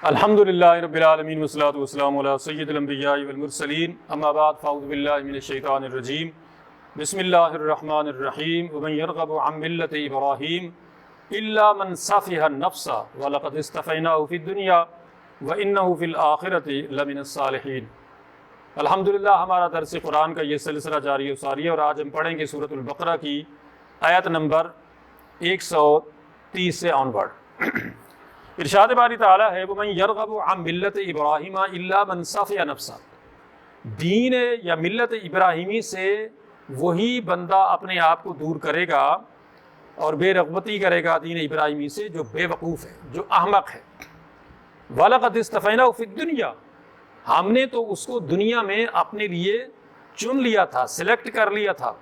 الحمد للہ رب العالمین والصلاۃ والسلام علی سید الانبیاء والمرسلین اما بعد فاعوذ باللہ من الشیطان الرجیم بسم اللہ الرحمن الرحیم ومن یرغب عن ملۃ ابراہیم الا من سفہ النفس ولقد اصطفیناہ فی الدنیا وانہ فی الآخرۃ لمن الصالحین۔ الحمدللہ ہمارا درس قرآن کا یہ سلسلہ جاری و ساری ہے اور آج ہم پڑھیں گے سورۃ البقرہ کی آیت نمبر 130 سے آنورڈ۔ ارشاد باری تعالیٰ ہے وَمَن يَرْغَبُ عَن مِلَّةِ إِبْرَاهِيمَ إِلَّا مَن سَفِهَ نَفْسَهُ، دین یا ملت ابراہیمی سے وہی بندہ اپنے آپ کو دور کرے گا اور بے رغبتی کرے گا دین ابراہیمی سے جو بے وقوف ہے، جو احمق ہے۔ وَلَقَدِ اسْتَفَيْنَاهُ فِي الدُّنْيَا، ہم نے تو اس کو دنیا میں اپنے لیے چن لیا تھا، سلیکٹ کر لیا تھا،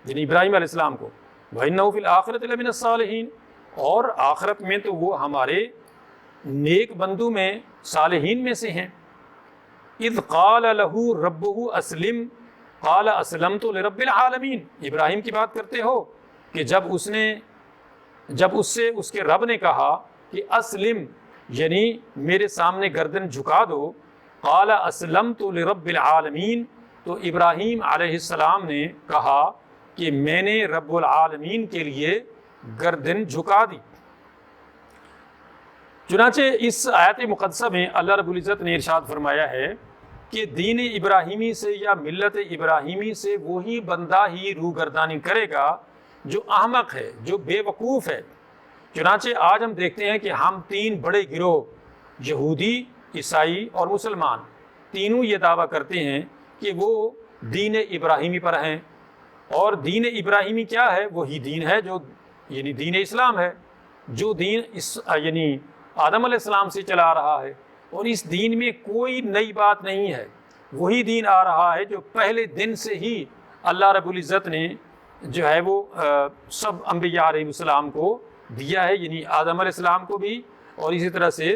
یعنی ابراہیم علیہ السلام کو۔ وَإِنَّهُ فِي الْآخِرَةِ لَمِنَ الصَّالِحِينَ، اور آخرت میں تو وہ ہمارے نیک بندو میں صالحین میں سے ہیں۔ اذ قال له ربه اسلم قال اسلمت لرب العالمین، ابراہیم کی بات کرتے ہو کہ جب اس سے اس کے رب نے کہا کہ اسلم، یعنی میرے سامنے گردن جھکا دو، قال اسلمت لرب العالمین، تو ابراہیم علیہ السلام نے کہا کہ میں نے رب العالمین کے لیے گردن جھکا دی۔ چنانچہ اس آیت مقدسہ میں اللہ رب العزت نے ارشاد فرمایا ہے کہ دین ابراہیمی سے یا ملت ابراہیمی سے وہی بندہ ہی روگردانی کرے گا جو احمق ہے، جو بے وقوف ہے۔ چنانچہ آج ہم دیکھتے ہیں کہ ہم تین بڑے گروہ، یہودی، عیسائی اور مسلمان، تینوں یہ دعویٰ کرتے ہیں کہ وہ دین ابراہیمی پر ہیں، اور دین ابراہیمی کیا ہے؟ وہی دین ہے جو یعنی دین اسلام ہے، جو دین یعنی آدم علیہ السلام سے چلا رہا ہے، اور اس دین میں کوئی نئی بات نہیں ہے، وہی دین آ رہا ہے جو پہلے دن سے ہی اللہ رب العزت نے جو ہے وہ سب انبیاء علیہ السلام کو دیا ہے، یعنی آدم علیہ السلام کو بھی، اور اسی طرح سے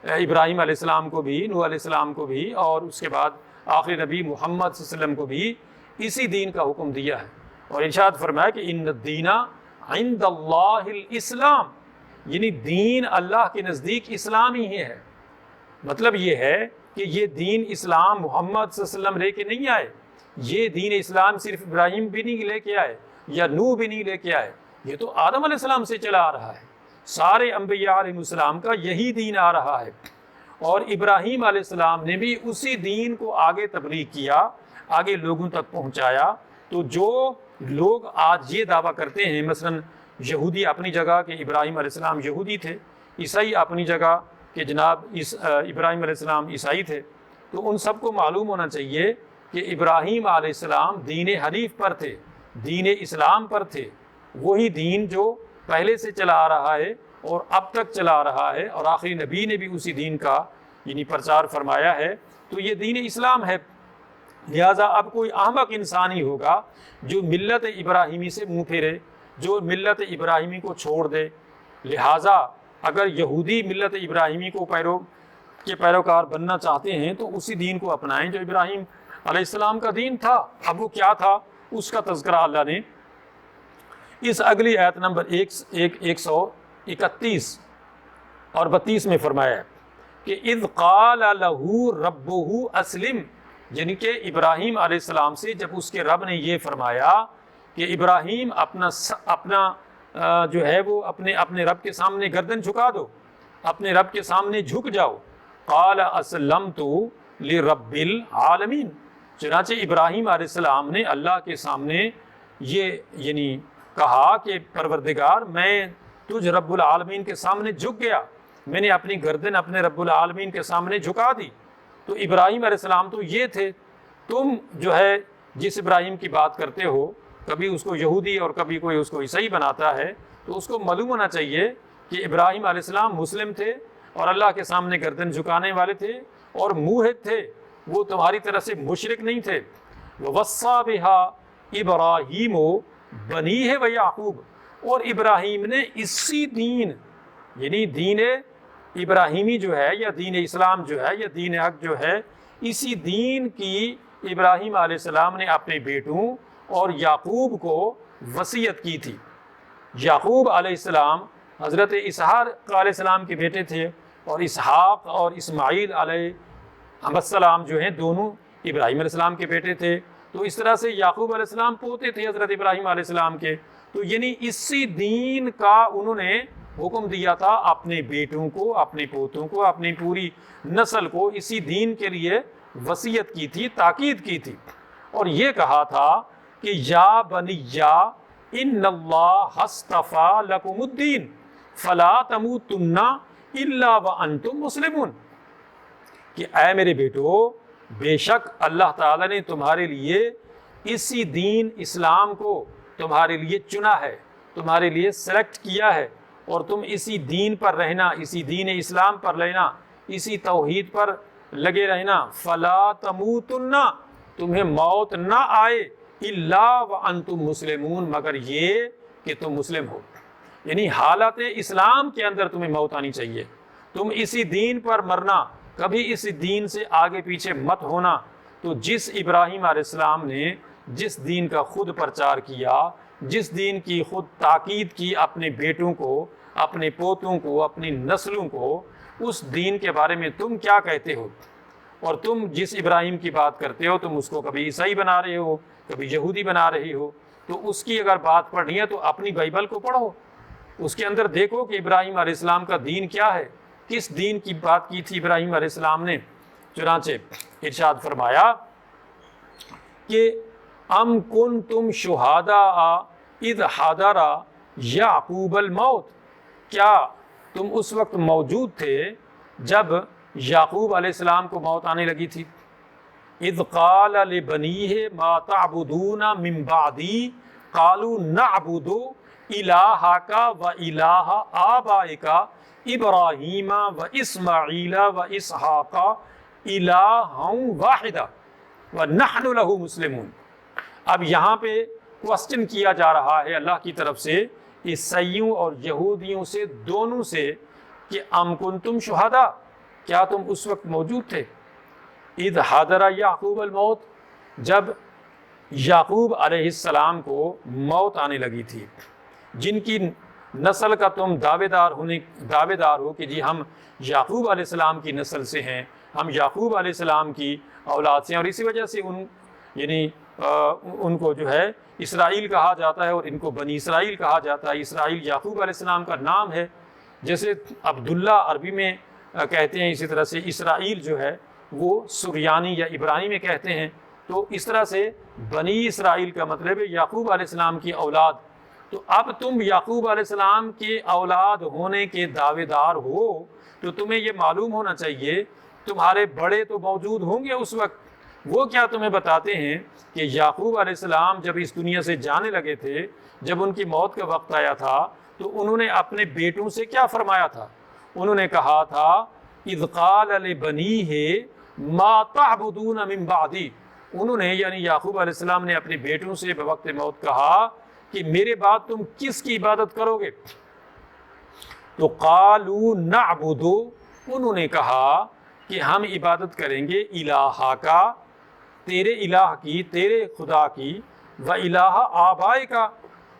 ابراہیم علیہ السلام کو بھی، نوح علیہ السلام کو بھی، اور اس کے بعد آخری نبی محمد صلی اللہ علیہ وسلم کو بھی اسی دین کا حکم دیا ہے۔ اور ارشاد فرمایا کہ ان الدین عند اللہ الاسلام، یعنی دین اللہ کے نزدیک اسلام ہی ہے۔ مطلب یہ ہے کہ یہ دین اسلام محمد صلی اللہ علیہ وسلم لے کے نہیں آئے، یہ دین اسلام صرف ابراہیم بھی نہیں لے کے آئے یا نوح بھی نہیں لے کے آئے، یہ تو آدم علیہ السلام سے چلا آ رہا ہے، سارے انبیاء علیہ السلام کا یہی دین آ رہا ہے۔ اور ابراہیم علیہ السلام نے بھی اسی دین کو آگے تبلیغ کیا، آگے لوگوں تک پہنچایا۔ تو جو لوگ آج یہ دعویٰ کرتے ہیں، مثلاً یہودی اپنی جگہ کہ ابراہیم علیہ السلام یہودی تھے، عیسائی اپنی جگہ کہ جناب ابراہیم علیہ السلام عیسائی تھے، تو ان سب کو معلوم ہونا چاہیے کہ ابراہیم علیہ السلام دین حنیف پر تھے، دین اسلام پر تھے، وہی دین جو پہلے سے چلا آ رہا ہے اور اب تک چلا آ رہا ہے، اور آخری نبی نے بھی اسی دین کا یعنی پرچار فرمایا ہے، تو یہ دین اسلام ہے۔ لہٰذا اب کوئی احمق انسان ہی ہوگا جو ملت ابراہیمی سے منہ پھیرے، جو ملت ابراہیمی کو چھوڑ دے۔ لہٰذا اگر یہودی ملت ابراہیمی کو پیروکار بننا چاہتے ہیں تو اسی دین کو اپنائیں جو ابراہیم علیہ السلام کا دین تھا۔ اب وہ کیا تھا اس کا تذکرہ اللہ نے اس اگلی آیت نمبر 131 اور 32 میں فرمایا ہے کہ اذ قال له ربه اسلم، یعنی کہ ابراہیم علیہ السلام سے جب اس کے رب نے یہ فرمایا کہ ابراہیم اپنا جو ہے وہ اپنے رب کے سامنے گردن جھکا دو، اپنے رب کے سامنے جھک جاؤ، قال اسلمت لرب العالمین، چنانچہ ابراہیم علیہ السلام نے اللہ کے سامنے یہ یعنی کہا کہ پروردگار میں تجھ رب العالمین کے سامنے جھک گیا، میں نے اپنی گردن اپنے رب العالمین کے سامنے جھکا دی۔ تو ابراہیم علیہ السلام تو یہ تھے، تم جو ہے جس ابراہیم کی بات کرتے ہو، کبھی اس کو یہودی اور کبھی کوئی اس کو عیسائی بناتا ہے، تو اس کو معلوم ہونا چاہیے کہ ابراہیم علیہ السلام مسلم تھے اور اللہ کے سامنے گردن جھکانے والے تھے اور موحد تھے، وہ تمہاری طرح سے مشرک نہیں تھے۔ وَوَصَّى بِهَا إِبْرَاهِيمُ بَنِيهِ وَيَعْقُوبُ، اور ابراہیم نے اسی دین یعنی دین ابراہیمی جو ہے یا دین اسلام جو ہے یا دین حق جو ہے، اسی دین کی ابراہیم علیہ السلام نے اپنے بیٹوں اور یعقوب کو وصیت کی تھی۔ یعقوب علیہ السلام حضرت اسحاق علیہ السلام کے بیٹے تھے، اور اسحاق اور اسماعیل علیہ السلام جو ہیں دونوں ابراہیم علیہ السلام کے بیٹے تھے، تو اس طرح سے یعقوب علیہ السلام پوتے تھے حضرت ابراہیم علیہ السلام کے۔ تو یعنی اسی دین کا انہوں نے حکم دیا تھا اپنے بیٹوں کو، اپنے پوتوں کو، اپنی پوری نسل کو اسی دین کے لیے وصیت کی تھی، تاکید کی تھی، اور یہ کہا تھا کہ یا بنیا ان اللہ اصطفیٰ لکم الدین فلا تموتن الا وانتم مسلمون، کہ اے میرے بیٹو، بے شک اللہ تعالیٰ نے تمہارے لیے اسی دین اسلام کو تمہارے لیے چنا ہے، تمہارے لیے سلیکٹ کیا ہے، اور تم اسی دین پر رہنا، اسی دین اسلام پر رہنا، اسی توحید پر لگے رہنا۔ فلا تموتن، تمہیں موت نہ آئے، الا وانتم مسلمون، مگر یہ کہ تم مسلم ہو، یعنی حالت اسلام کے اندر تمہیں موت آنی چاہیے، تم اسی دین پر مرنا، کبھی اس دین سے آگے پیچھے مت ہونا۔ تو جس ابراہیم علیہ السلام نے جس دین کا خود پرچار کیا، جس دین کی خود تاکید کی اپنے بیٹوں کو، اپنے پوتوں کو، اپنی نسلوں کو، اس دین کے بارے میں تم کیا کہتے ہو؟ اور تم جس ابراہیم کی بات کرتے ہو، تم اس کو کبھی عیسائی بنا رہے ہو، کبھی یہودی بنا رہی ہو۔ تو اس کی اگر بات پڑھنی ہے تو اپنی بائبل کو پڑھو، اس کے اندر دیکھو کہ ابراہیم علیہ السلام کا دین کیا ہے، کس دین کی بات کی تھی ابراہیم علیہ السلام نے۔ چنانچہ ارشاد فرمایا کہ ام کنتم شہداء اذ حضر یعقوب الموت، کیا تم اس وقت موجود تھے جب یعقوب علیہ السلام کو موت آنے لگی تھی؟ اذ قال لبنیہ ما تعبدون من بعدی قالوا نعبد الہک و الہ آبائک ابراہیم و اسماعیل و اسحاق الہا واحدا ونحن لہ مسلمون۔ اب یہاں پہ کوسچن کیا جا رہا ہے اللہ کی طرف سے عیسائیوں اور یہودیوں سے، دونوں سے، کہ ام کنتم شہداء، کیا تم اس وقت موجود تھے؟ اذ حضر یعقوب الموت، جب یعقوب علیہ السلام کو موت آنے لگی تھی، جن کی نسل کا تم دعوے دار ہو کہ جی ہم یعقوب علیہ السلام کی نسل سے ہیں، ہم یعقوب علیہ السلام کی اولاد سے ہیں، اور اسی وجہ سے ان کو جو ہے اسرائیل کہا جاتا ہے، اور ان کو بنی اسرائیل کہا جاتا ہے۔ اسرائیل یعقوب علیہ السلام کا نام ہے، جیسے عبداللہ عربی میں کہتے ہیں، اسی طرح سے اسرائیل جو ہے وہ سریانی یا عبرانی میں کہتے ہیں۔ تو اس طرح سے بنی اسرائیل کا مطلب ہے یعقوب علیہ السلام کی اولاد۔ تو اب تم یعقوب علیہ السلام کے اولاد ہونے کے دعوے دار ہو، تو تمہیں یہ معلوم ہونا چاہیے تمہارے بڑے تو موجود ہوں گے اس وقت، وہ کیا تمہیں بتاتے ہیں کہ یعقوب علیہ السلام جب اس دنیا سے جانے لگے تھے، جب ان کی موت کا وقت آیا تھا، تو انہوں نے اپنے بیٹوں سے کیا فرمایا تھا؟ انہوں نے کہا تھا اذ قال لبنیہ ما تعبدون من بعدی، انہوں نے یعنی یعقوب علیہ السلام نے اپنے بیٹوں سے بوقت موت کہا کہ میرے بعد تم کس کی عبادت کرو گے؟ تو قالوا نعبد، انہوں نے کہا کہ ہم عبادت کریں گے الہا کا، تیرے الہ کی، تیرے خدا کی، و الہ آبائی کا،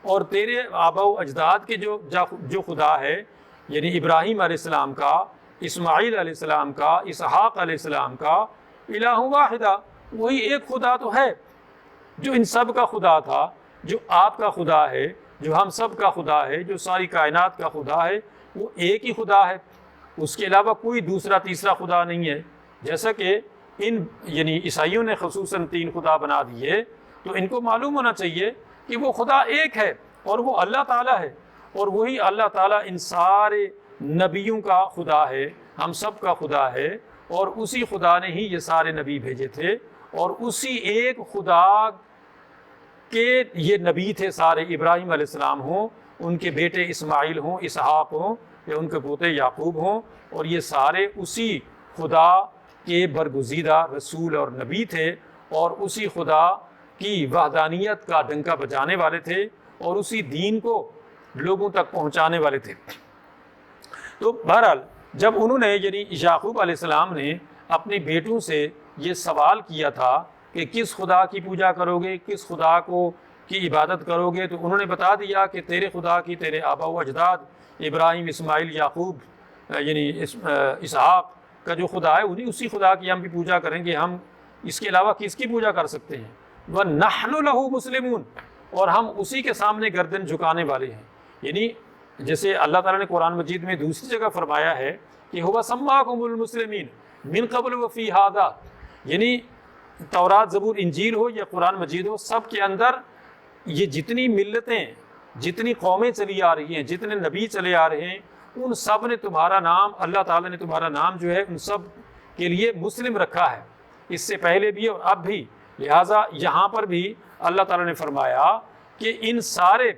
اور تیرے آبا و اجداد کے جو خدا ہے، یعنی ابراہیم علیہ السلام کا، اسماعیل علیہ السلام کا، اسحاق علیہ السلام کا، الہ واحدہ، وہی ایک خدا تو ہے جو ان سب کا خدا تھا، جو آپ کا خدا ہے، جو ہم سب کا خدا ہے، جو ساری کائنات کا خدا ہے، وہ ایک ہی خدا ہے، اس کے علاوہ کوئی دوسرا تیسرا خدا نہیں ہے۔ جیسا کہ یعنی عیسائیوں نے خصوصاً 3 خدا بنا دیے، تو ان کو معلوم ہونا چاہیے کہ وہ خدا ایک ہے، اور وہ اللہ تعالیٰ ہے، اور وہی اللہ تعالیٰ ان سارے نبیوں کا خدا ہے، ہم سب کا خدا ہے، اور اسی خدا نے ہی یہ سارے نبی بھیجے تھے، اور اسی ایک خدا کے یہ نبی تھے سارے، ابراہیم علیہ السلام ہوں، ان کے بیٹے اسماعیل ہوں، اسحاق ہوں، یا ان کے پوتے یعقوب ہوں، اور یہ سارے اسی خدا کے برگزیدہ رسول اور نبی تھے، اور اسی خدا کی وحدانیت کا ڈنکا بجانے والے تھے، اور اسی دین کو لوگوں تک پہنچانے والے تھے۔ تو بہرحال جب انہوں نے یعنی یعقوب علیہ السلام نے اپنے بیٹوں سے یہ سوال کیا تھا کہ کس خدا کی پوجا کرو گے، کس خدا کی عبادت کرو گے، تو انہوں نے بتا دیا کہ تیرے خدا کی، تیرے آبا و اجداد ابراہیم، اسماعیل، یعقوب یعنی اسحاق کا جو خدا ہے انہیں اسی خدا کی ہم بھی پوجا کریں گے، ہم اس کے علاوہ کس کی پوجا کر سکتے ہیں؟ وَنَحْنُ لَهُ مُسْلِمُونَ، اور ہم اسی کے سامنے گردن جھکانے والے ہیں۔ یعنی جیسے اللہ تعالیٰ نے قرآن مجید میں دوسری جگہ فرمایا ہے کہ هُوَ سَمَّاكُمُ الْمُسْلِمِينَ مِن قَبْلُ وَفِي هَذَا، یعنی تورات، زبور، انجیل ہو یا قرآن مجید ہو، سب کے اندر یہ جتنی ملتیں، جتنی قومیں چلی آ رہی ہیں، جتنے نبی چلے آ رہے ہیں، ان سب نے تمہارا نام، اللہ تعالیٰ نے تمہارا نام جو ہے ان سب کے لیے مسلم رکھا ہے، اس سے پہلے بھی اور اب بھی۔ لہٰذا یہاں پر بھی اللہ تعالیٰ نے فرمایا کہ ان سارے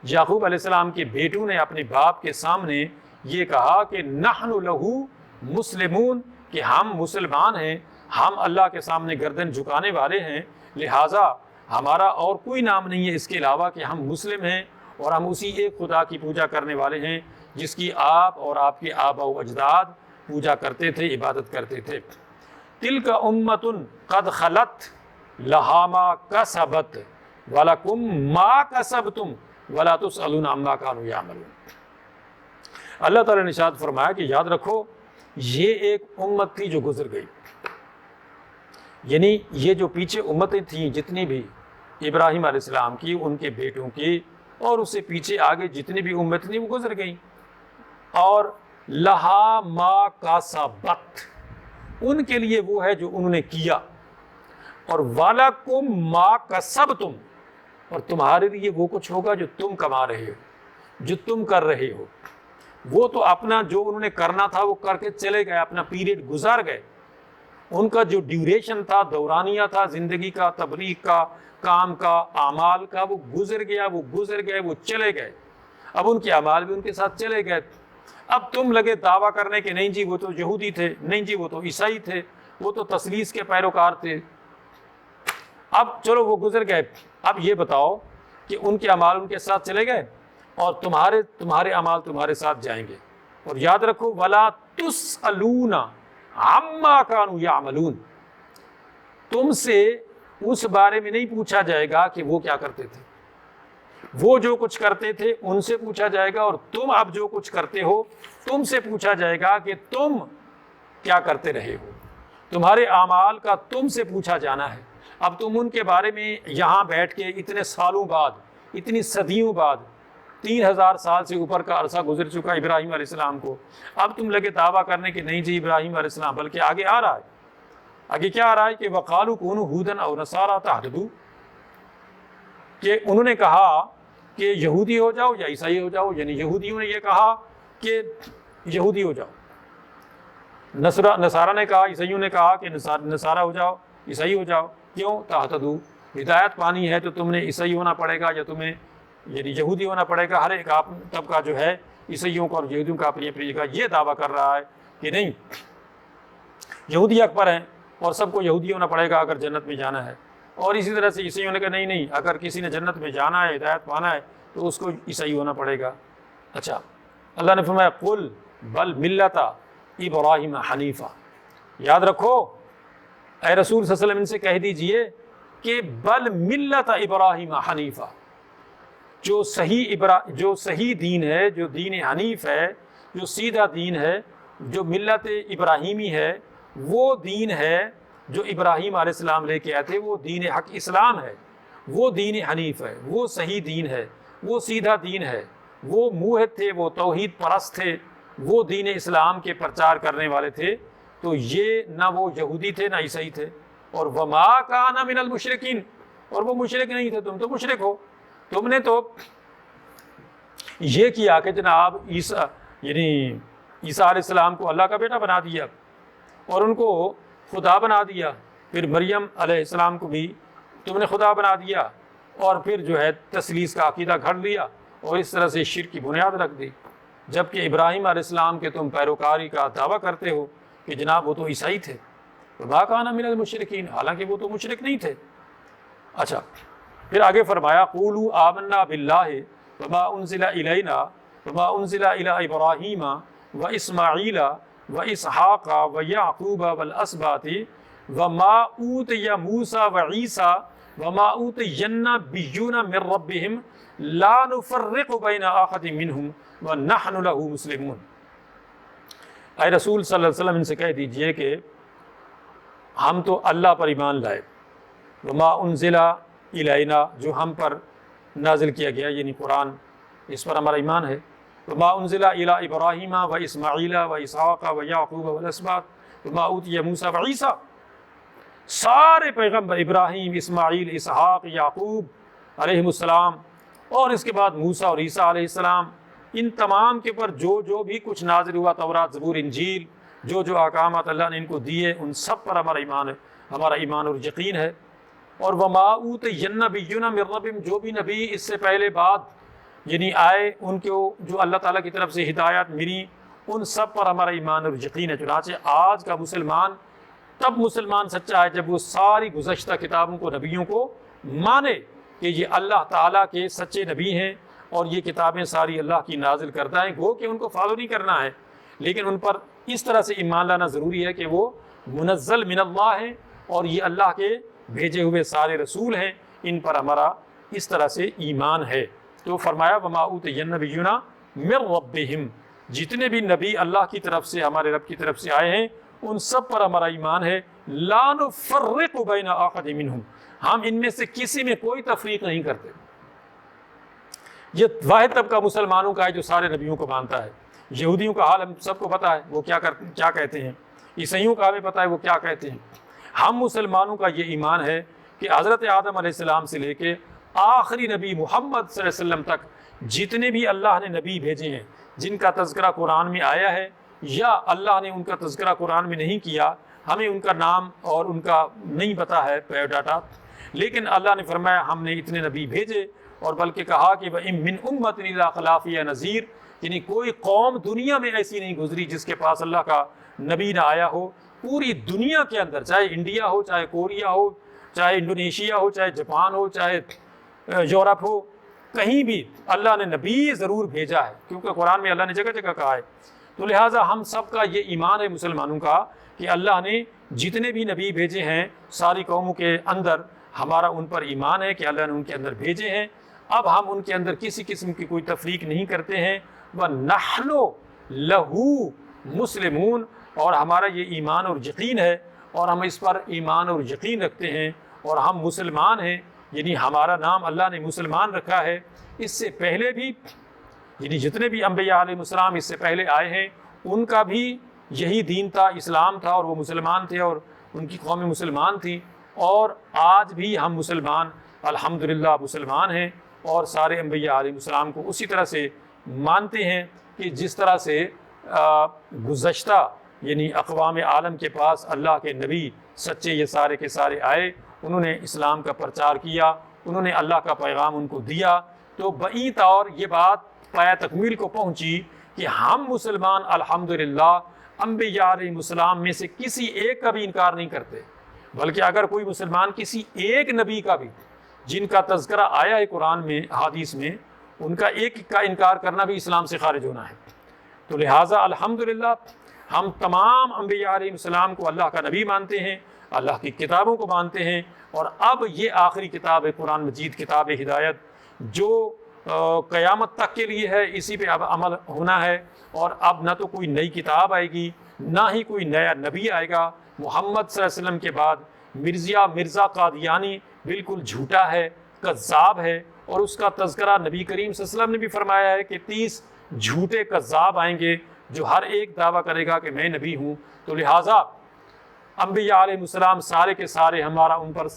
یعقوب علیہ السلام کے بیٹوں نے اپنے باپ کے سامنے یہ کہا کہ نحن لہو مسلمون، کہ ہم مسلمان ہیں، ہم اللہ کے سامنے گردن جھکانے والے ہیں، لہٰذا ہمارا اور کوئی نام نہیں ہے اس کے علاوہ کہ ہم مسلم ہیں، اور ہم اسی ایک خدا کی پوجا کرنے والے ہیں جس کی آپ اور آپ کے آباء و اجداد پوجا کرتے تھے، عبادت کرتے تھے۔ تلک امۃ قد خلت لہا ما کسبت ولکم ما کسبتم ولا تسألون عما کانوا یعملون۔ اللہ تعالیٰ نے ارشاد فرمایا کہ یاد رکھو یہ ایک امت تھی جو گزر گئی، یعنی یہ جو پیچھے امتیں تھیں جتنی بھی، ابراہیم علیہ السلام کی، ان کے بیٹوں کی، اور اس سے پیچھے آگے جتنی بھی امتیں تھیں وہ گزر گئیں، اور لہا ما کسبت، ان کے لیے وہ ہے جو انہوں نے کیا، اور وَلَكُمْ مَا کَسَبْتُمْ، اور تمہارے لیے وہ کچھ ہوگا جو تم کما رہے ہو، جو تم کر رہے ہو۔ وہ تو اپنا جو انہوں نے کرنا تھا وہ کر کے چلے گئے، اپنا پیریڈ گزار گئے، ان کا جو ڈیوریشن تھا، دورانیہ تھا زندگی کا، تبلیغ کا، کام کا، اعمال کا، وہ گزر گیا، وہ گزر گئے، وہ چلے گئے۔ اب ان کے اعمال بھی ان کے ساتھ چلے گئے۔ اب تم لگے دعویٰ کرنے کہ نہیں جی وہ تو یہودی تھے، نہیں جی وہ تو عیسائی تھے، وہ تو تثلیث کے پیروکار تھے۔ اب چلو وہ گزر گئے، اب یہ بتاؤ کہ ان کے اعمال ان کے ساتھ چلے گئے اور تمہارے اعمال تمہارے ساتھ جائیں گے۔ اور یاد رکھو وَلَا تُسْأَلُونَ عَمَّا كَانُوا يَعْمَلُونَ، تم سے اس بارے میں نہیں پوچھا جائے گا کہ وہ کیا کرتے تھے، وہ جو کچھ کرتے تھے ان سے پوچھا جائے گا، اور تم اب جو کچھ کرتے ہو تم سے پوچھا جائے گا کہ تم کیا کرتے رہے ہو، تمہارے اعمال کا تم سے پوچھا جانا ہے۔ اب تم ان کے بارے میں یہاں بیٹھ کے اتنے سالوں بعد، اتنی صدیوں بعد، 3000 سال سے اوپر کا عرصہ گزر چکا ابراہیم علیہ السلام کو، اب تم لگے دعویٰ کرنے کہ نہیں جی ابراہیم علیہ السلام، بلکہ آگے آ رہا ہے، آگے کیا آ رہا ہے کہ وَقَالُوا كُونُوا هُودًا أَوْ نَصَارَىٰ تَهْتَدُوا، کہ انہوں نے کہا کہ یہودی ہو جاؤ یا عیسائی ہو جاؤ، یعنی یہودیوں نے یہ کہا کہ یہودی ہو جاؤ، نصارہ نے کہا، عیسائیوں نے کہا کہ نصارہ ہو جاؤ، عیسائی ہو جاؤ، کیوں؟ تہتدوا، ہدایت پانی ہے تو تم نے عیسائی ہونا پڑے گا یا تمہیں یعنی یہودی ہونا پڑے گا۔ ہر ایک طبقہ جو ہے عیسائیوں کا اور یہودیوں کا اپنی اپنی جگہ یہ دعویٰ کر رہا ہے کہ نہیں یہودی اکبر ہیں اور سب کو یہودی ہونا پڑے گا اگر جنت میں جانا ہے، اور اسی طرح سے عیسائیوں نے کہا نہیں اگر کسی نے جنت میں جانا ہے، ہدایت پانا ہے تو اس کو عیسائی ہونا پڑے گا۔ اچھا، اللہ نے فرمایا قل بل ملت ابراہیم حنیفہ، یاد رکھو اے رسول صلی اللہ علیہ وسلم ان سے کہہ دیجئے کہ بل ملت ابراہیم حنیفہ، جو صحیح دین ہے، جو دین حنیف ہے، جو سیدھا دین ہے، جو ملت ابراہیمی ہے، وہ دین ہے جو ابراہیم علیہ السلام لے کے آئے تھے، وہ دین حق اسلام ہے، وہ دین حنیف ہے، وہ صحیح دین ہے، وہ سیدھا دین ہے، وہ موحد تھے، وہ توحید پرست تھے، وہ دین اسلام کے پرچار کرنے والے تھے۔ تو یہ نہ وہ یہودی تھے نہ عیسائی تھے، اور وما کان من المشرکین، اور وہ مشرک نہیں تھے، تم تو مشرک ہو، تم نے تو یہ کیا کہ جناب عیسیٰ علیہ السلام کو اللہ کا بیٹا بنا دیا اور ان کو خدا بنا دیا، پھر مریم علیہ السلام کو بھی تم نے خدا بنا دیا، اور پھر جو ہے تثلیث کا عقیدہ گھڑ لیا اور اس طرح سے شرک کی بنیاد رکھ دی، جبکہ ابراہیم علیہ السلام کے تم پیروکاری کا دعویٰ کرتے ہو کہ جناب وہ تو عیسائی تھے، وما کان من المشرکین، حالانکہ وہ تو مشرک نہیں تھے۔ اچھا، پھر آگے فرمایا قولوا آمنا باللہ وما انزل الینا وما انزل الی ابراہیم واسماعیل واسحاق ویعقوب والاسباط وما اوتی موسیٰ وعیسیٰ وما اوتی النبیون من ربہم لا نفرق بین احد منہم ونحن لہ مسلمون۔ اے رسول صلی اللہ علیہ وسلم ان سے کہہ دیجئے کہ ہم تو اللہ پر ایمان لائے، وما انزل الینا جو ہم پر نازل کیا گیا یعنی قرآن، اس پر ہمارا ایمان ہے، وما انزل الی ابراہیم و اسماعیل و اسحاق و یعقوب والاسباط وما اوتی موسیٰ و عیسیٰ، سارے پیغمبر ابراہیم، اسماعیل، اسحاق، یعقوب علیہ السلام اور اس کے بعد موسیٰ اور عیسیٰ علیہ السلام، ان تمام کے پر جو جو بھی کچھ نازل ہوا، تورات، زبور، انجیل، جو جو احکامات اللہ نے ان کو دیے، ان سب پر ہمارا ایمان ہے، ہمارا ایمان اور یقین ہے۔ اور وما اوتی نبینا من ربہم، جو بھی نبی اس سے پہلے بعد یعنی آئے، ان کو جو اللہ تعالیٰ کی طرف سے ہدایات ملی، ان سب پر ہمارا ایمان اور یقین ہے۔ چنانچہ آج کا مسلمان تب مسلمان سچا ہے جب وہ ساری گزشتہ کتابوں کو، نبیوں کو مانے کہ یہ اللہ تعالیٰ کے سچے نبی ہیں اور یہ کتابیں ساری اللہ کی نازل کردہ ہیں، گو کہ ان کو فالو نہیں کرنا ہے، لیکن ان پر اس طرح سے ایمان لانا ضروری ہے کہ وہ منزل من اللہ ہیں اور یہ اللہ کے بھیجے ہوئے سارے رسول ہیں، ان پر ہمارا اس طرح سے ایمان ہے۔ تو فرمایا وما اوتی النبیون من ربہم، جتنے بھی نبی اللہ کی طرف سے، ہمارے رب کی طرف سے آئے ہیں، ان سب پر ہمارا ایمان ہے۔ لا نفرق بین احد منہم، ہم ان میں سے کسی میں کوئی تفریق نہیں کرتے۔ یہ واحد طبقہ مسلمانوں کا ہے جو سارے نبیوں کو مانتا ہے۔ یہودیوں کا حال ہم سب کو پتہ ہے وہ کیا کہتے ہیں، عیسائیوں کا ہمیں پتہ ہے وہ کیا کہتے ہیں۔ ہم مسلمانوں کا یہ ایمان ہے کہ حضرت آدم علیہ السلام سے لے کے آخری نبی محمد صلی اللہ علیہ وسلم تک جتنے بھی اللہ نے نبی بھیجے ہیں، جن کا تذکرہ قرآن میں آیا ہے یا اللہ نے ان کا تذکرہ قرآن میں نہیں کیا، ہمیں ان کا نام اور ان کا نہیں پتہ ہے بایو ڈاٹا، لیکن اللہ نے فرمایا ہم نے اتنے نبی بھیجے، اور بلکہ کہا کہ وَإِن مِّنْ أُمَّةٍ إِلَّا خَلَا فِيهَا نَذِيرٌ، یعنی کوئی قوم دنیا میں ایسی نہیں گزری جس کے پاس اللہ کا نبی نہ آیا ہو۔ پوری دنیا کے اندر، چاہے انڈیا ہو، چاہے کوریا ہو، چاہے انڈونیشیا ہو، چاہے جاپان ہو، چاہے یورپ ہو، کہیں بھی اللہ نے نبی ضرور بھیجا ہے، کیونکہ قرآن میں اللہ نے جگہ جگہ کہا ہے۔ تو لہٰذا ہم سب کا یہ ایمان ہے مسلمانوں کا کہ اللہ نے جتنے بھی نبی بھیجے ہیں ساری قوموں کے اندر، ہمارا ان پر ایمان ہے کہ اللہ نے ان کے اندر بھیجے ہیں۔ اب ہم ان کے اندر کسی قسم کی کوئی تفریق نہیں کرتے ہیں۔ وَنَحْنُ لَهُ مُسْلِمُونَ، اور ہمارا یہ ایمان اور یقین ہے اور ہم اس پر ایمان اور یقین رکھتے ہیں اور ہم مسلمان ہیں، یعنی ہمارا نام اللہ نے مسلمان رکھا ہے۔ اس سے پہلے بھی یعنی جتنے بھی انبیاء علیہ السلام اس سے پہلے آئے ہیں ان کا بھی یہی دین تھا، اسلام تھا، اور وہ مسلمان تھے اور ان کی قوم مسلمان تھی، اور آج بھی ہم مسلمان الحمدللہ مسلمان ہیں اور سارے انبیاء علیہ السلام کو اسی طرح سے مانتے ہیں کہ جس طرح سے گزشتہ یعنی اقوام عالم کے پاس اللہ کے نبی سچے یہ سارے کے سارے آئے، انہوں نے اسلام کا پرچار کیا، انہوں نے اللہ کا پیغام ان کو دیا، تو بئی طور یہ بات پایہ تکمیل کو پہنچی کہ ہم مسلمان الحمدللہ انبیاء علیہ السلام میں سے کسی ایک کا بھی انکار نہیں کرتے، بلکہ اگر کوئی مسلمان کسی ایک نبی کا بھی جن کا تذکرہ آیا ہے قرآن میں، حدیث میں، ان کا ایک کا انکار کرنا بھی اسلام سے خارج ہونا ہے۔ تو لہٰذا الحمدللہ ہم تمام انبیاء علیہ السلام کو اللہ کا نبی مانتے ہیں، اللہ کی کتابوں کو مانتے ہیں، اور اب یہ آخری کتاب ہے قرآن مجید، کتاب ہدایت، جو قیامت تک کے لیے ہے، اسی پہ اب عمل ہونا ہے، اور اب نہ تو کوئی نئی کتاب آئے گی، نہ ہی کوئی نیا نبی آئے گا۔ محمد صلی اللہ علیہ وسلم کے بعد مرزا قادیانی بالکل جھوٹا ہے، کذاب ہے، اور اس کا تذکرہ نبی کریم صلی اللہ علیہ وسلم نے بھی فرمایا ہے کہ 30 جھوٹے کذاب آئیں گے جو ہر ایک دعویٰ کرے گا کہ میں نبی ہوں۔ تو لہٰذا انبیاء علیہ السلام سارے کے سارے ہمارا ان پر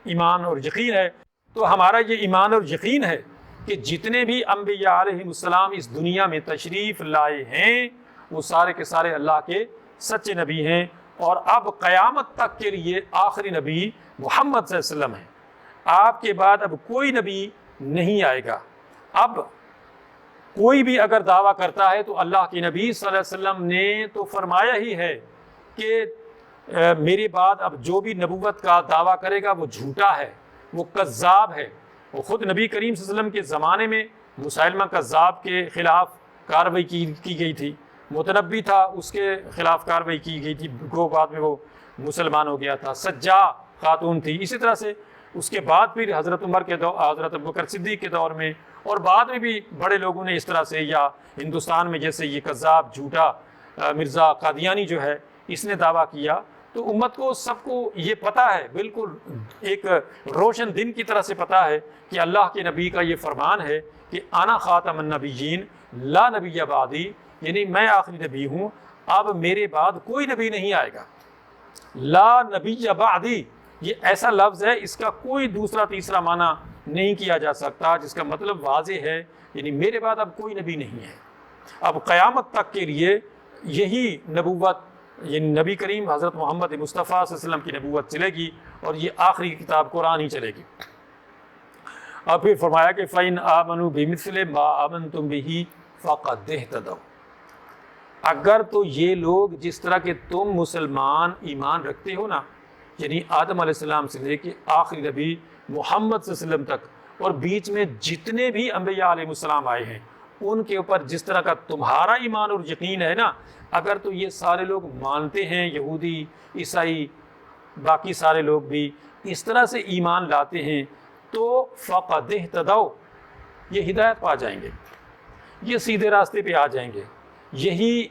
ایمان اور یقین ہے۔ تو ہمارا یہ ایمان اور یقین ہے کہ جتنے بھی انبیاء علیہ السلام اس دنیا میں تشریف لائے ہیں وہ سارے کے سارے اللہ کے سچے نبی ہیں، اور اب قیامت تک کے لیے آخری نبی محمد صلی اللہ علیہ وسلم ہے۔ آپ کے بعد اب کوئی نبی نہیں آئے گا۔ اب کوئی بھی اگر دعویٰ کرتا ہے تو اللہ کے نبی صلی اللہ علیہ وسلم نے تو فرمایا ہی ہے کہ میرے بعد اب جو بھی نبوت کا دعویٰ کرے گا وہ جھوٹا ہے، وہ کذاب ہے۔ وہ خود نبی کریم صلی اللہ علیہ وسلم کے زمانے میں مسیلمہ کذاب کے خلاف کارروائی کی گئی تھی، متنبی تھا، اس کے خلاف کارروائی کی گئی تھی، گو بعد میں وہ مسلمان ہو گیا تھا۔ سجا خاتون تھی، اسی طرح سے اس کے بعد پھر حضرت عمر کے دور، حضرت ابوبکر صدیق کے دور میں، اور بعد میں بھی بڑے لوگوں نے اس طرح سے، یا ہندوستان میں جیسے یہ کذاب جھوٹا مرزا قادیانی جو ہے اس نے دعویٰ کیا، تو امت کو سب کو یہ پتہ ہے، بالکل ایک روشن دن کی طرح سے پتہ ہے کہ اللہ کے نبی کا یہ فرمان ہے کہ انا خاتم النبیین لا نبی بعدی، یعنی میں آخری نبی ہوں، اب میرے بعد کوئی نبی نہیں آئے گا۔ لا نبی بعدی یہ ایسا لفظ ہے، اس کا کوئی دوسرا تیسرا معنی نہیں کیا جا سکتا، جس کا مطلب واضح ہے، یعنی میرے بعد اب کوئی نبی نہیں ہے۔ اب قیامت تک کے لیے یہی نبوت، یعنی نبی کریم حضرت محمد مصطفیٰ صلی اللہ علیہ وسلم کی نبوت چلے گی، اور یہ آخری کتاب قرآن ہی چلے گی۔ اور پھر فرمایا کہ فَإِنْ آمَنُوا بِمِثْلِ مَا آمَنْتُمْ بِهِ فَقَدْ اهْتَدَوْا، اگر تو یہ لوگ جس طرح کہ تم مسلمان ایمان رکھتے ہو نا، یعنی آدم علیہ السلام سے لے کے آخری نبی محمد صلی اللہ علیہ وسلم تک، اور بیچ میں جتنے بھی انبیاء علیہ السلام آئے ہیں ان کے اوپر جس طرح کا تمہارا ایمان اور یقین ہے نا، اگر تو یہ سارے لوگ مانتے ہیں، یہودی، عیسائی، باقی سارے لوگ بھی اس طرح سے ایمان لاتے ہیں، تو فقد اہتدوا، یہ ہدایت پا جائیں گے، یہ سیدھے راستے پہ آ جائیں گے، یہی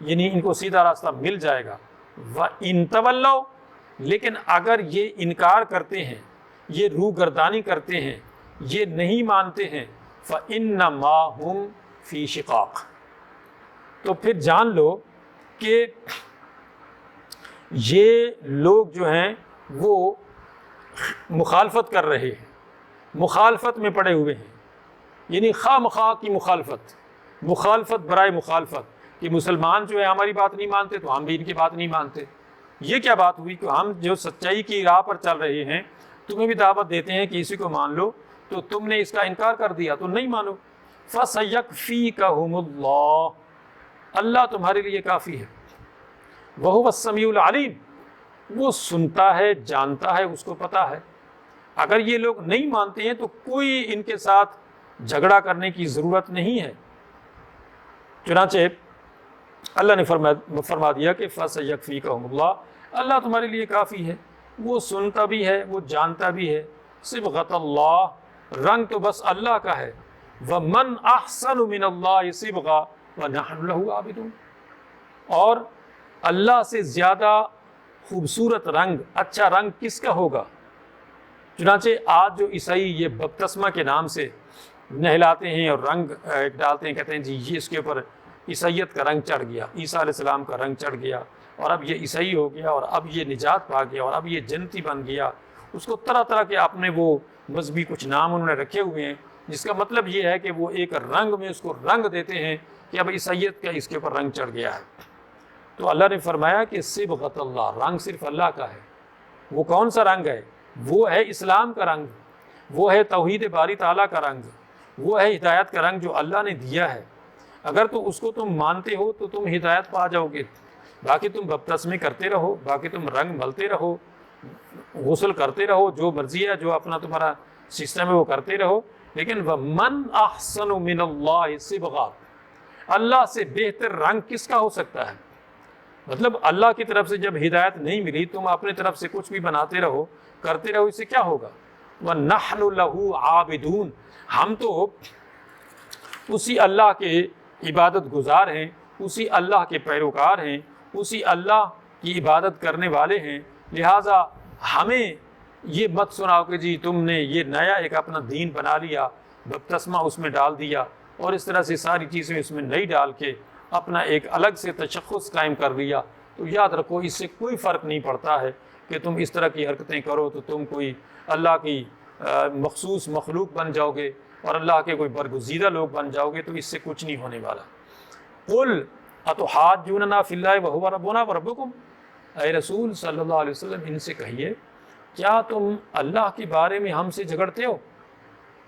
یعنی ان کو سیدھا راستہ مل جائے گا۔ وَإِن تَوَلَّوْا، لیکن اگر یہ انکار کرتے ہیں، یہ روگردانی کرتے ہیں، یہ نہیں مانتے ہیں، فَإِنَّمَا هُمْ فِي شِقَاقٍ، تو پھر جان لو کہ یہ لوگ جو ہیں وہ مخالفت کر رہے ہیں، مخالفت میں پڑے ہوئے ہیں، یعنی خواہ مخواہ کی مخالفت برائے مخالفت، کہ مسلمان جو ہے ہماری بات نہیں مانتے تو ہم بھی ان کی بات نہیں مانتے۔ یہ کیا بات ہوئی کہ ہم جو سچائی کی راہ پر چل رہے ہیں، تمہیں بھی دعوت دیتے ہیں کہ اسی کو مان لو، تو تم نے اس کا انکار کر دیا تو نہیں مانو۔ فَسَيَكْفِيكَهُمُ اللَّهُ، اللہ تمہارے لیے کافی ہے۔ وَهُوَ السَّمِيعُ الْعَلِيمُ، وہ سنتا ہے، جانتا ہے، اس کو پتہ ہے۔ اگر یہ لوگ نہیں مانتے ہیں تو کوئی ان کے ساتھ جھگڑا کرنے کی ضرورت نہیں ہے۔ چنانچہ اللہ نے فرما دیا کہ فَسَيَكْفِيكَهُمُ اللَّهُ، اللہ تمہارے لیے کافی ہے، وہ سنتا بھی ہے، وہ جانتا بھی ہے۔ صبغۃ اللہ، رنگ تو بس اللہ کا ہے۔ وَمَنْ أَحْسَنُ مِنَ اللَّهِ صِبْغًا وَنَحْنُ لَهُ عَابِدُونَ، اور اللہ سے زیادہ خوبصورت رنگ، اچھا رنگ کس کا ہوگا؟ چنانچہ آج جو عیسائی یہ بپتسمہ کے نام سے نہلاتے ہیں اور رنگ ڈالتے ہیں، کہتے ہیں جی یہ اس کے اوپر عیسائیت کا رنگ چڑھ گیا، عیسیٰ علیہ السلام کا رنگ چڑھ گیا، اور اب یہ عیسائی ہو گیا، اور اب یہ نجات پا گیا، اور اب یہ جنتی بن گیا۔ اس کو طرح طرح کے اپنے وہ مذہبی کچھ نام انہوں نے رکھے ہوئے ہیں، جس کا مطلب یہ ہے کہ وہ ایک رنگ میں اس کو رنگ دیتے ہیں کہ اب عیسائیت کا اس کے اوپر رنگ چڑھ گیا ہے۔ تو اللہ نے فرمایا کہ صبغۃ اللہ، رنگ صرف اللہ کا ہے۔ وہ کون سا رنگ ہے؟ وہ ہے اسلام کا رنگ، وہ ہے توحید باری تعالیٰ کا رنگ، وہ ہے ہدایت کا رنگ جو اللہ نے دیا ہے۔ اگر تو اس کو تم مانتے ہو تو تم ہدایت پا جاؤ گے، باقی تم بپتسمے کرتے رہو، باقی تم رنگ ملتے رہو، غسل کرتے رہو، جو مرضی ہے، جو اپنا تمہارا سسٹم ہے وہ کرتے رہو، لیکن وَمَنْ أَحْسَنُ مِنَ اللَّهِ صِبْغًا، اللہ سے بہتر رنگ کس کا ہو سکتا ہے؟ مطلب اللہ کی طرف سے جب ہدایت نہیں ملی، تم اپنے طرف سے کچھ بھی بناتے رہو، کرتے رہو، اس سے کیا ہوگا؟ وَنَحْنُ لَهُ عَابِدُونَ، ہم تو اسی اللہ کے عبادت گزار ہیں، اسی اللہ کے پیروکار ہیں، اسی اللہ کی عبادت کرنے والے ہیں، لہٰذا ہمیں یہ مت سناؤ کہ جی تم نے یہ نیا ایک اپنا دین بنا لیا، بپتسمہ اس میں ڈال دیا، اور اس طرح سے ساری چیزیں اس میں نئی ڈال کے اپنا ایک الگ سے تشخص قائم کر لیا۔ تو یاد رکھو اس سے کوئی فرق نہیں پڑتا ہے کہ تم اس طرح کی حرکتیں کرو تو تم کوئی اللہ کی مخصوص مخلوق بن جاؤ گے اور اللہ کے کوئی برگزیدہ لوگ بن جاؤ گے، تو اس سے کچھ نہیں ہونے والا۔ قل اتحاجوننا فی اللہ وہو ربنا وربکم، اے رسول صلی اللہ علیہ وسلم ان سے کہیے کیا تم اللہ کے بارے میں ہم سے جھگڑتے ہو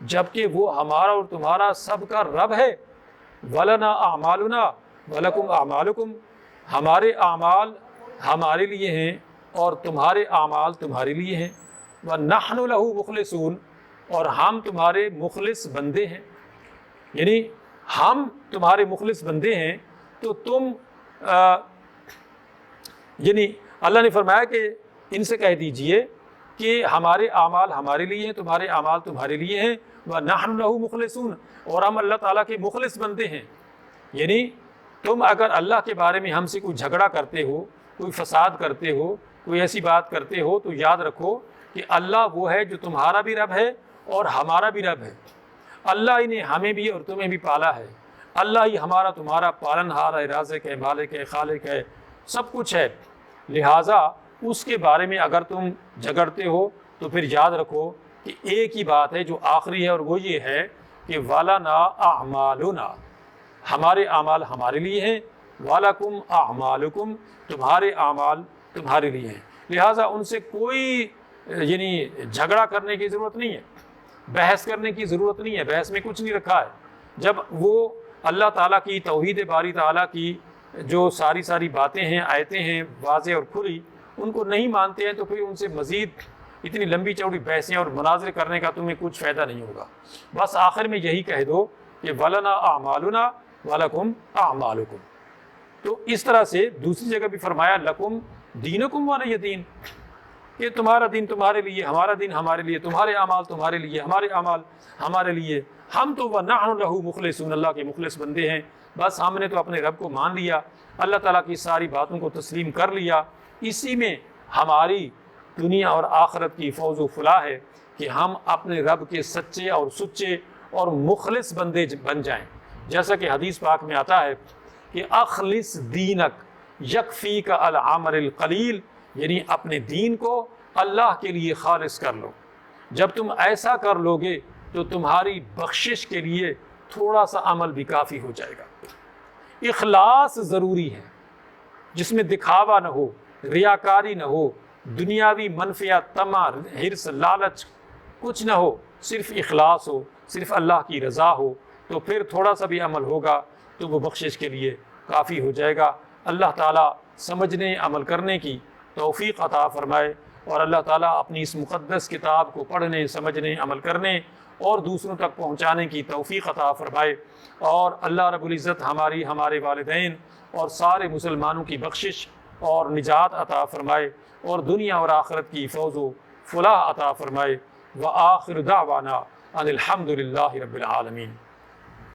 جبکہ وہ ہمارا اور تمہارا سب کا رب ہے؟ وَلَنَا أَعْمَالُنَا وَلَكُمْ أَعْمَالُكُمْ، ہمارے اعمال ہمارے لیے ہیں اور تمہارے اعمال تمہارے لیے ہیں۔ وَنَحْنُ لَهُ مُخْلِصُونَ، اور ہم تمہارے مخلص بندے ہیں، یعنی ہم تمہارے مخلص بندے ہیں۔ تو تم یعنی اللہ نے فرمایا کہ ان سے کہہ دیجئے کہ ہمارے اعمال ہمارے لیے ہیں، تمہارے اعمال تمہارے لیے ہیں۔ وَنَحْنُ لَهُ مُخْلِصُونَ، اور ہم اللہ تعالیٰ کے مخلص بندے ہیں، یعنی تم اگر اللہ کے بارے میں ہم سے کوئی جھگڑا کرتے ہو، کوئی فساد کرتے ہو، کوئی ایسی بات کرتے ہو، تو یاد رکھو کہ اللہ وہ ہے جو تمہارا بھی رب ہے اور ہمارا بھی رب ہے۔ اللہ ہی نے ہمیں بھی اور تمہیں بھی پالا ہے، اللہ ہی ہمارا تمہارا پالن ہار ہے، رازق ہے، مالک ہے، خالق ہے، سب کچھ ہے۔ لہٰذا اس کے بارے میں اگر تم جھگڑتے ہو تو پھر یاد رکھو کہ ایک ہی بات ہے جو آخری ہے، اور وہ یہ ہے کہ وَلَنَا أَعْمَالُنَا، ہمارے اعمال ہمارے لیے ہیں، وَلَكُمْ أَعْمَالُكُمْ، تمہارے اعمال تمہارے لیے ہیں۔ لہٰذا ان سے کوئی جھگڑا کرنے کی ضرورت نہیں ہے، بحث کرنے کی ضرورت نہیں ہے، بحث میں کچھ نہیں رکھا ہے۔ جب وہ اللہ تعالیٰ کی توحید باری تعالیٰ کی جو ساری باتیں ہیں، آیتیں ہیں واضح اور کھلی، ان کو نہیں مانتے ہیں تو پھر ان سے مزید اتنی لمبی چوڑی بحثیں اور مناظرے کرنے کا تمہیں کچھ فائدہ نہیں ہوگا۔ بس آخر میں یہی کہہ دو کہ وَلَنَا أَعْمَالُنَا وَلَكُمْ أَعْمَالُكُمْ۔ تو اس طرح سے دوسری جگہ بھی فرمایا لَكُمْ دِينُكُمْ وَلِيَ دِين، کہ تمہارا دین تمہارے لیے، ہمارا دین ہمارے لیے، تمہارے اعمال تمہارے لیے، ہمارے اعمال ہمارے لیے۔ ہم تو وَنَحْنُ لَهُ مُخْلِصُونَ، اللہ کے مخلص بندے ہیں۔ بس ہم نے تو اپنے رب کو مان لیا، اللہ تعالیٰ کی ساری باتوں کو تسلیم کر لیا، اسی میں ہماری دنیا اور آخرت کی فوز و فلاح ہے کہ ہم اپنے رب کے سچے اور سچے اور مخلص بندے بن جائیں۔ جیسا کہ حدیث پاک میں آتا ہے کہ اخلص دینک یکفیک العمل القلیل، یعنی اپنے دین کو اللہ کے لیے خالص کر لو۔ جب تم ایسا کر لو گے تو تمہاری بخشش کے لیے تھوڑا سا عمل بھی کافی ہو جائے گا۔ اخلاص ضروری ہے، جس میں دکھاوا نہ ہو، ریاکاری نہ ہو، دنیاوی منفعت، طمع، حرص، لالچ کچھ نہ ہو، صرف اخلاص ہو، صرف اللہ کی رضا ہو، تو پھر تھوڑا سا بھی عمل ہوگا تو وہ بخشش کے لیے کافی ہو جائے گا۔ اللہ تعالیٰ سمجھنے عمل کرنے کی توفیق عطا فرمائے، اور اللہ تعالیٰ اپنی اس مقدس کتاب کو پڑھنے، سمجھنے، عمل کرنے اور دوسروں تک پہنچانے کی توفیق عطا فرمائے، اور اللہ رب العزت ہمارے والدین اور سارے مسلمانوں کی بخشش اور نجات عطا فرمائے، اور دنیا اور آخرت کی فوز و فلاح عطا فرمائے۔ وآخر دعوانا ان الحمد للہ رب العالمین۔